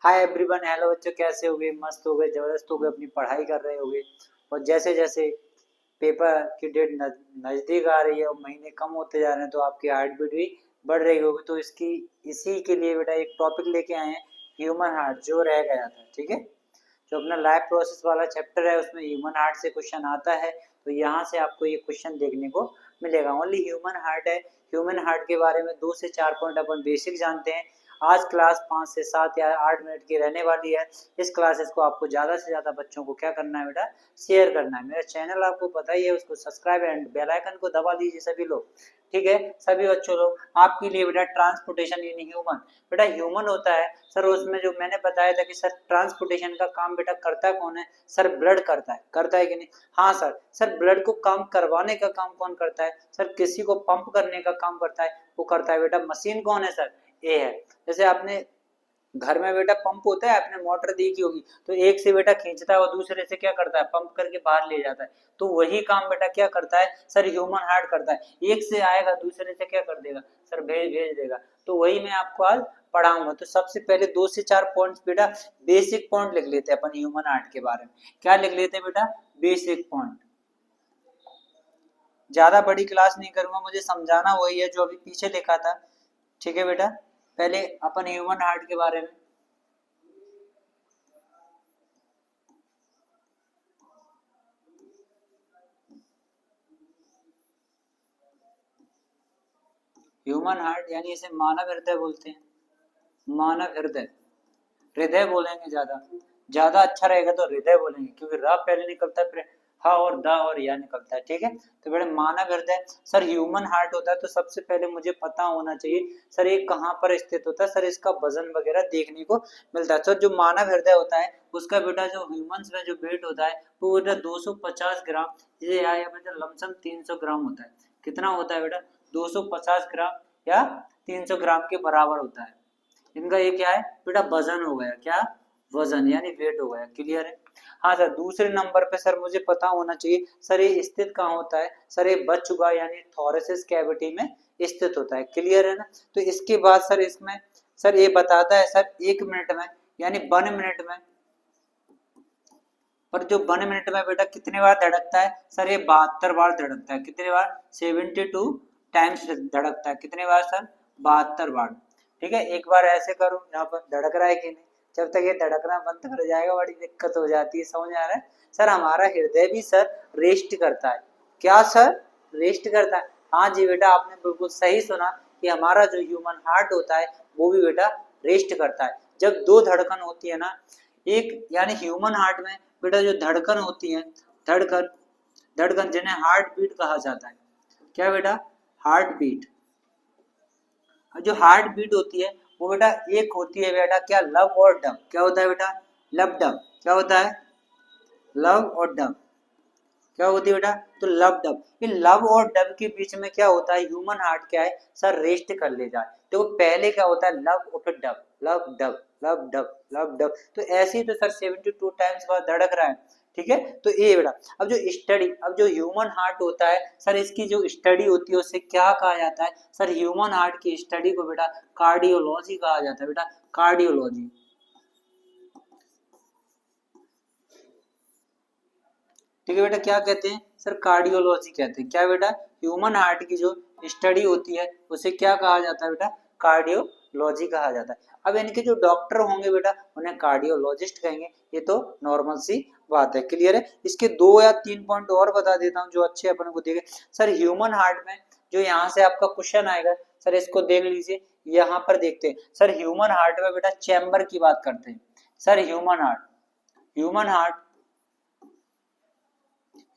Hi everyone, hello बच्चों, कैसे हो गए? मस्त हो गए, जबरदस्त हो गए, अपनी पढ़ाई कर रहे होगे। और जैसे जैसे पेपर की डेट नजदीक आ रही है और महीने कम होते जा रहे हैं तो आपकी हार्ट बीट भी बढ़ रही होगी। तो इसकी इसी के लिए बेटा एक टॉपिक लेके आए हैं, ह्यूमन हार्ट जो रह गया था। ठीक है, जो अपना लाइफ प्रोसेस वाला चैप्टर है उसमें ह्यूमन हार्ट से क्वेश्चन आता है। तो यहाँ से आपको ये क्वेश्चन देखने को मिलेगा। ओनली ह्यूमन हार्ट है। ह्यूमन हार्ट के बारे में 2 से 4 पॉइंट अपन बेसिक जानते हैं। आज क्लास 5 से 7 या 8 मिनट की रहने वाली है। इस क्लासेस को आपको ज़्यादा से ज़्यादा बच्चों को क्या करना है बेटा, शेयर करना है। मेरा चैनल आपको पता ही है, उसको सब्सक्राइब एंड बेल आइकन को दबा दीजिए सभी लोग। ठीक है, सभी बच्चों लोग आपके लिए बेटा ट्रांसपोर्टेशन इन ह्यूमन, बेटा ह्यूमन होता है सर। उसमें जो मैंने बताया था कि सर ट्रांसपोर्टेशन का काम बेटा करता है कौन है? सर ब्लड करता है कि नहीं? हाँ सर। सर ब्लड को काम करवाने का काम कौन करता है? सर किसी को पंप करने का काम करता है, वो करता है बेटा मशीन। कौन है सर? ए है। जैसे आपने घर में बेटा पंप होता है, आपने मोटर देखी होगी, तो एक से बेटा खींचता है और दूसरे से क्या करता है, पंप करके बाहर ले जाता है। तो वही काम बेटा क्या करता है सर, ह्यूमन हार्ट करता है। एक से आएगा दूसरे से क्या कर देगा सर, भेज भेज देगा। तो वही मैं आपको आज पढ़ाऊंगा। तो सबसे पहले 2 से 4 पॉइंट्स बेटा, बेसिक पॉइंट लिख लेते हैं अपन ह्यूमन हार्ट के बारे में। क्या लिख लेते हैं बेटा? Basic point. ज्यादा बड़ी क्लास नहीं करूंगा, मुझे समझाना वही है जो अभी पीछे लिखा था। ठीक है बेटा, पहले अपन ह्यूमन हार्ट के बारे में। ह्यूमन हार्ट यानी इसे मानव हृदय बोलते हैं। मानव हृदय, हृदय बोलेंगे ज्यादा ज्यादा अच्छा रहेगा, तो हृदय बोलेंगे क्योंकि र पहले निकलता है, फिर ह और द और या निकलता है। ठीक है, तो बेटा मानव हृदय सर ह्यूमन हार्ट होता है। तो सबसे पहले मुझे पता होना चाहिए सर ये कहाँ पर स्थित होता है, सर इसका वजन वगैरह देखने को मिलता है। सर जो मानव हृदय होता है उसका बेटा जो ह्यूमंस में जो वेट होता है वो बेटा 250 ग्राम, ये या बेटा लमसम 300 ग्राम होता है। कितना होता है बेटा? 250 ग्राम या 300 ग्राम के बराबर होता है। इनका ये क्या है बेटा, वजन हो गया। क्या? वजन यानी वेट हो गया। क्लियर है? हाँ सर, दूसरे नंबर पे सर मुझे पता होना चाहिए सर ये स्थित कहाँ होता है। सर ये बच चुका यानी थोरेसिस कैविटी में स्थित होता है। क्लियर है ना? तो इसके बाद सर इसमें सर ये बताता है सर 1 मिनट में यानी 1 मिनट में, पर जो 1 मिनट में बेटा कितने बार धड़कता है सर? ये 72 बार धड़कता है। कितने बार? 72 टाइम्स धड़कता है। कितने बार सर? 72 बार। ठीक है, एक बार ऐसे करो, यहाँ पर धड़क रहा है कि नहीं। जब तक ये धड़कना बंद कर जाएगा बड़ी दिक्कत हो जाती है। समझ आ रहा है? सर हमारा हृदय भी सर रेस्ट करता है। क्या सर? रेस्ट करता है। हाँ जी बेटा, आपने बिल्कुल सही सुना कि हमारा जो ह्यूमन हार्ट होता है वो भी बेटा रेस्ट करता है। जब दो धड़कन होती है ना, एक यानी ह्यूमन हार्ट में बेटा जो धड़कन होती है, धड़कन धड़कन जिन्हें हार्ट बीट कहा जाता है। क्या बेटा? Heart beat. जो हार्ट बीट होती है वो बेटा एक होती है बेटा क्या, लव और डब। क्या होता है बेटा? Love dub. क्या होता है? लव और डब। क्या होती है बेटा? तो लव डब। ये लव और डब के बीच में क्या होता है, ह्यूमन हार्ट क्या है सर, रेस्ट कर ले जाए। तो पहले क्या होता है, लव और फिर dub, love dub, love dub, love dub. तो ऐसे ही तो सर 72 टाइम्स बाद धड़क रहा है। ठीक है, तो ये बेटा अब जो ह्यूमन हार्ट होता है सर, इसकी जो स्टडी होती है उससे क्या कहा जाता है सर, ह्यूमन हार्ट की स्टडी को बेटा कार्डियोलॉजी कहा जाता है। बेटा कार्डियोलॉजी। ठीक है बेटा, क्या कहते हैं सर? कार्डियोलॉजी कहते हैं। क्या बेटा? ह्यूमन हार्ट की जो स्टडी होती है उसे क्या कहा जाता है बेटा? कार्डियोलॉजी कहा जाता है। अब इनके जो डॉक्टर होंगे बेटा उन्हें कार्डियोलॉजिस्ट कहेंगे। ये तो नॉर्मल सी बात है। क्लियर है? इसके 2 या 3 पॉइंट और बता देता हूँ जो अच्छे अपन को देखे। सर ह्यूमन हार्ट में जो यहाँ से आपका क्वेश्चन आएगा सर, इसको देख लीजिए। यहाँ पर देखते हैं सर, ह्यूमन हार्ट में बेटा चैम्बर की बात करते हैं। Sir human heart human heart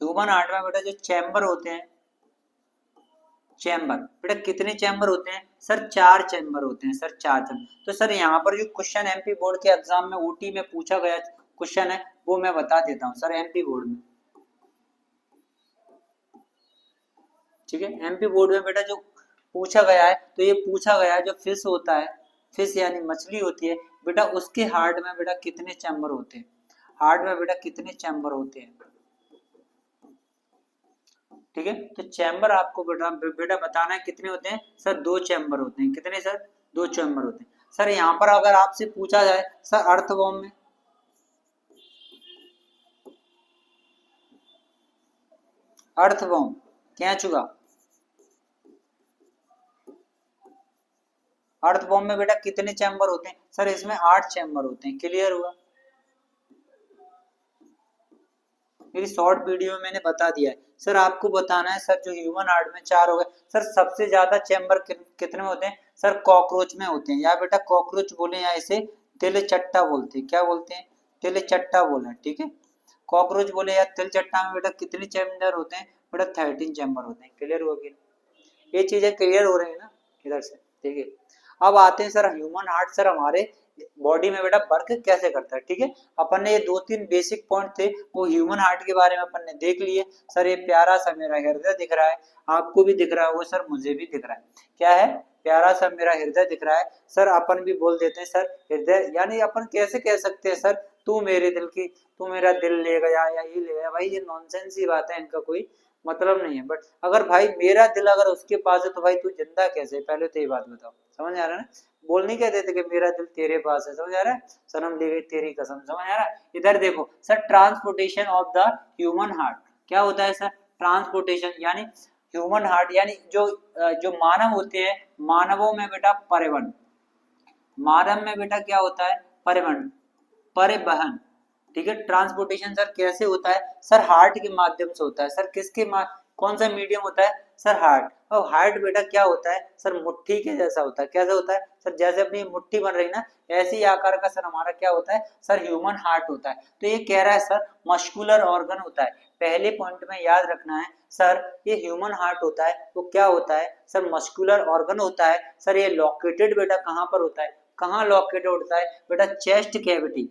में बेटा जो चैम्बर होते हैं, चैम्बर बेटा कितने चैम्बर होते हैं सर? 4 चैम्बर होते हैं सर, 4 चैम्बर। तो सर यहाँ पर जो क्वेश्चन एमपी बोर्ड के एग्जाम में ओटी में पूछा गया क्वेश्चन है वो मैं बता देता हूँ सर, एमपी बोर्ड में। ठीक है, एमपी बोर्ड में बेटा जो पूछा गया है, तो ये पूछा गया है जो फिश होता है, फिश यानी मछली होती है बेटा, उसके हार्ट में बेटा कितने चैम्बर होते हैं? हार्ट में बेटा कितने चैम्बर होते हैं? ठीक है, तो चैम्बर आपको बेटा बेटा बताना है कितने होते हैं सर? 2 चैम्बर होते हैं। कितने सर? 2 चैम्बर होते हैं। सर यहाँ पर अगर आपसे पूछा जाए सर अर्थवॉर्म में, अर्थवॉर्म केंचुआ, अर्थवॉर्म में बेटा कितने चैम्बर होते हैं? सर इसमें 8 चैम्बर होते हैं। क्लियर हुआ? मेरी शॉर्ट वीडियो में मैंने बता दिया है। सर आपको बताना है सर जो ह्यूमन हार्ट में 4 हो गए, सर सबसे ज्यादा चैम्बर कितने में होते हैं? सर कॉकरोच में होते हैं, या बेटा कॉकरोच बोले या इसे तिल चट्टा बोलते हैं। क्या बोलते हैं? तिल चट्टा बोले, ठीक है। कॉकरोच बोले या तिल चट्टा में बेटा कितने चैम्बर होते हैं? बेटा 13 चैम्बर होते हैं। क्लियर हो गया? ये चीजें क्लियर हो रही है ना इधर से? ठीक है। अब आते हैं सर ह्यूमन हार्ट सर हमारे बॉडी में बेटा वर्क कैसे करता है। ठीक है, अपन ने ये 2-3 बेसिक पॉइंट थे वो ह्यूमन हार्ट के बारे में अपन ने देख लिए। सर ये प्यारा सा मेरा हृदय दिख रहा है, आपको भी दिख रहा है वो, सर मुझे भी दिख रहा है। क्या है? प्यारा सा मेरा हृदय दिख रहा है। सर अपन भी बोल देते हैं सर हृदय, यानी अपन कैसे कह सकते हैं सर तू मेरे दिल की, तू मेरा दिल ले गया या ये ले गया, भाई ये नॉनसेंस ही बात है, इनका कोई मतलब नहीं है। बट अगर भाई मेरा दिल अगर उसके पास है तो भाई तू जिंदा कैसे? पहले तो ये बात बताओ। समझ आ रहा है ना? बोल नहीं कहते थे कि मेरा दिल तेरे पास है। समझ आ रहा है? सनम ली गई तेरी कसम। समझ आ रहा है? इधर देखो sir transportation of the human heart क्या होता है सर? ट्रांसपोर्टेशन यानी ह्यूमन हार्ट यानी जो मानव होते हैं, मानवों में बेटा परिवहन, मानव में बेटा क्या होता है? परिवहन, परिवहन। ठीक है, ट्रांसपोर्टेशन सर कैसे होता है? सर हार्ट के माध्यम से होता है। सर कौन सा मीडियम होता है? Sir heart. और हार्ट बेटा क्या होता है? सर मुट्ठी के जैसा होता है। कैसा होता है? सर जैसे अपनी मुट्ठी बन रही ना, ऐसे ही आकार का सर हमारा क्या होता है? सर ह्यूमन हार्ट होता है। तो ये कह रहा है सर मस्कुलर ऑर्गन होता है। पहले पॉइंट में याद रखना है सर ये ह्यूमन हार्ट होता है वो क्या होता है? सर मस्कुलर ऑर्गन होता है। सर ये लोकेटेड बेटा कहाँ पर होता है? कहाँ लोकेटेड होता है बेटा? Chest cavity,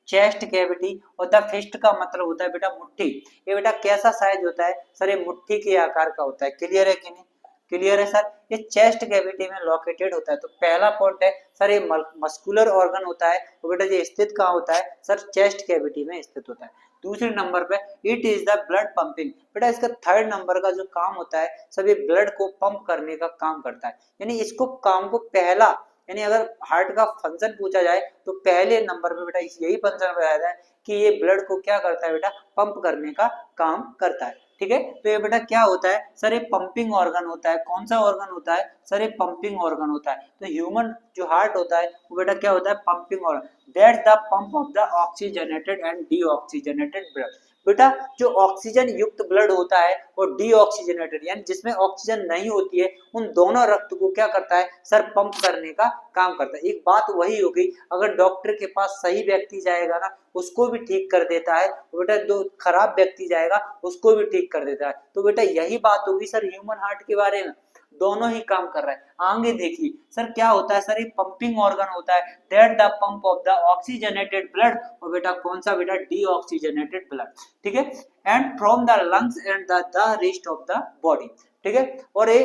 chest cavity. और द फिस्ट का मतलब होता है बेटा मुट्ठी। ये बेटा कैसा साइज होता है? सर ये मुट्ठी के आकार का होता है। क्लियर है कि नहीं? क्लियर है सर? ये चेस्ट कैविटी में लोकेटेड होता है। तो पहला पॉइंट है सर ये मस्कुलर ऑर्गन होता है वो बेटा ये स्थित कहाँ होता है? सर चेस्ट कैविटी में स्थित होता है। दूसरे नंबर पे it is the blood pumping. बेटा इसका थर्ड नंबर का जो काम होता है सर ये ब्लड को पंप करने का काम करता है। यानी इसको काम को पहला, यानी अगर हार्ट का फंक्शन पूछा जाए तो पहले नंबर पे बेटा यही फंक्शन बताया जाए कि ये ब्लड को क्या करता है बेटा? पंप करने का काम करता है। ठीक है, तो ये बेटा क्या होता है? सर ये पंपिंग ऑर्गन होता है। कौन सा ऑर्गन होता है? सर ये पंपिंग ऑर्गन होता है। तो ह्यूमन जो हार्ट होता है वो बेटा क्या होता है? Pumping organ. That's the pump of the oxygenated and deoxygenated blood. बेटा जो ऑक्सीजन युक्त ब्लड होता है और डीऑक्सीजनेटेड यानी जिसमें ऑक्सीजन नहीं होती है, उन दोनों रक्त को क्या करता है? सर पंप करने का काम करता है। एक बात वही हो गई, अगर डॉक्टर के पास सही व्यक्ति जाएगा ना उसको भी ठीक कर देता है, बेटा जो खराब व्यक्ति जाएगा उसको भी ठीक कर देता है। तो बेटा यही बात होगी सर ह्यूमन हार्ट के बारे में, दोनों ही काम कर रहा है। आगे देखिए सर क्या होता है? सर ये पंपिंग ऑर्गन होता है। That the pump of the oxygenated blood. और बेटा कौन सा बेटा? Deoxygenated blood. ठीक है, and from the lungs and the rest of the body. ठीक है, और ये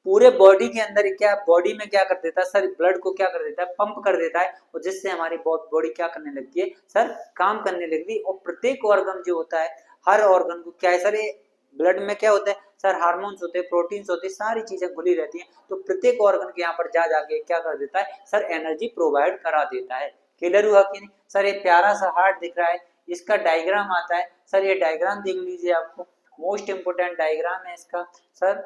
पूरे बॉडी के अंदर क्या, बॉडी में क्या कर देता है सर? ब्लड को क्या कर देता है? पंप कर देता है, और जिससे हमारी बॉडी क्या करने लगती है सर? काम करने लगती है। और प्रत्येक ऑर्गन जो होता है, हर ऑर्गन को क्या है सर? ये ब्लड में क्या होता है सर? हार्मोन्स होते हैं, प्रोटीन्स होते हैं, सारी चीजें घुली रहती हैं। तो प्रत्येक ऑर्गन के यहाँ पर जा जाके क्या कर देता है सर? एनर्जी प्रोवाइड करा देता है। क्लियर हुआ कि नहीं? सर ये प्यारा सा हार्ट दिख रहा है, इसका डायग्राम आता है। सर ये डायग्राम देख लीजिए, आपको मोस्ट इंपोर्टेंट डायग्राम है इसका। सर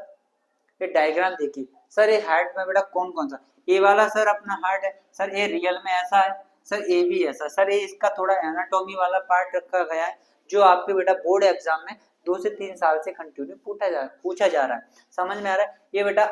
ये डायग्राम देखिए। सर ये हार्ट में बेटा कौन कौन सा? ए वाला सर अपना हार्ट है। सर ये रियल में ऐसा है, सर ए भी ऐसा। सर ये इसका थोड़ा एनाटॉमी वाला पार्ट रखा गया है जो आपके बेटा बोर्ड एग्जाम में 2 से 3 साल से कंटिन्यू पूछा जा रहा है। समझ में आ रहा है? ये बेटा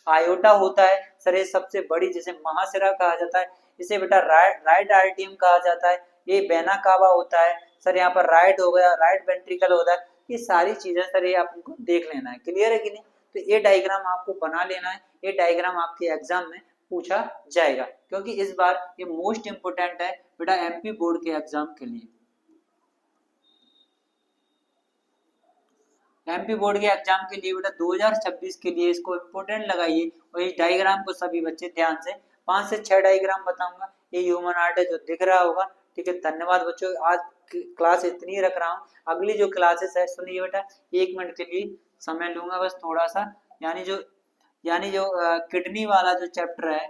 आयोटा होता है। सर ये सबसे बड़ी, जिसे महाशिरा कहा जाता है, इसे बेटा राइट आर्टियम कहा जाता है। ये वेना कावा होता है। सर यहाँ पर राइट हो गया, राइट वेंट्रिकल होता है। ये सारी चीजें सर ये आपको देख लेना है। क्लियर है कि नहीं? तो ये डायग्राम आपको बना लेना है। ये डायग्राम आपके एग्जाम में पूछा जाएगा, क्योंकि इस बार ये मोस्ट इंपोर्टेंट है बेटा एमपी बोर्ड के एग्जाम के लिए। एमपी बोर्ड के एग्जाम के लिए बेटा 2026 के लिए इसको इम्पोर्टेंट लगाइए। और इस डायग्राम को सभी बच्चे ध्यान से, 5 से 6 डायग्राम बताऊंगा। ये ह्यूमन आर्ट है जो दिख रहा होगा। ठीक है, धन्यवाद बच्चों, आज क्लास इतनी ही रख रहा हूँ। अगली जो क्लासेस है सुनिए बेटा, 1 मिनट के लिए समय लूंगा बस थोड़ा सा। यानी जो किडनी वाला जो चैप्टर है,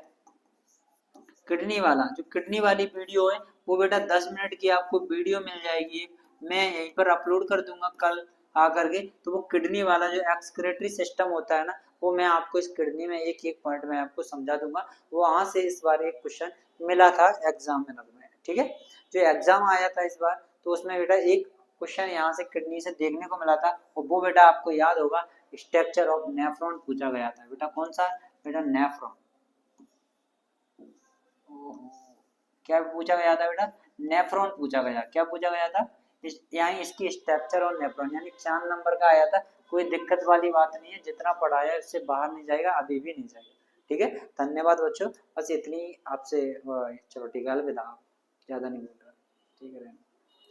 किडनी वाला, जो किडनी वाली वीडियो है वो बेटा 10 मिनट की आपको वीडियो मिल जाएगी, मैं यहीं पर अपलोड कर दूंगा कल आकर के। तो वो किडनी वाला जो एक्सक्रेटरी सिस्टम होता है ना, वो मैं आपको इस किडनी में एक एक पॉइंट में आपको समझा दूंगा। वो वहां से इस बार एक क्वेश्चन मिला था एग्जामिनर में, ठीक है, जो एग्जाम आया था इस बार, तो उसमें बेटा एक क्वेश्चन यहाँ से किडनी से देखने को मिला था, और वो बेटा आपको याद होगा स्ट्रक्चर ऑफ नेफ्रॉन पूछा गया था। बेटा कौन सा? बेटा नेफ्रॉन। क्या पूछा गया था बेटा? नेफ्रॉन पूछा गया। क्या पूछा गया था? यानी इसकी स्ट्रक्चर और नेफ्रॉन, यानी 4 नंबर का आया था। कोई दिक्कत वाली बात नहीं है, जितना पढ़ाया उससे बाहर नहीं जाएगा, अभी भी नहीं जाएगा। ठीक है, धन्यवाद बच्चों, बस इतनी आपसे चलो ठीक है, अलविदा, ज्यादा नहीं बोल रहा। ठीक है।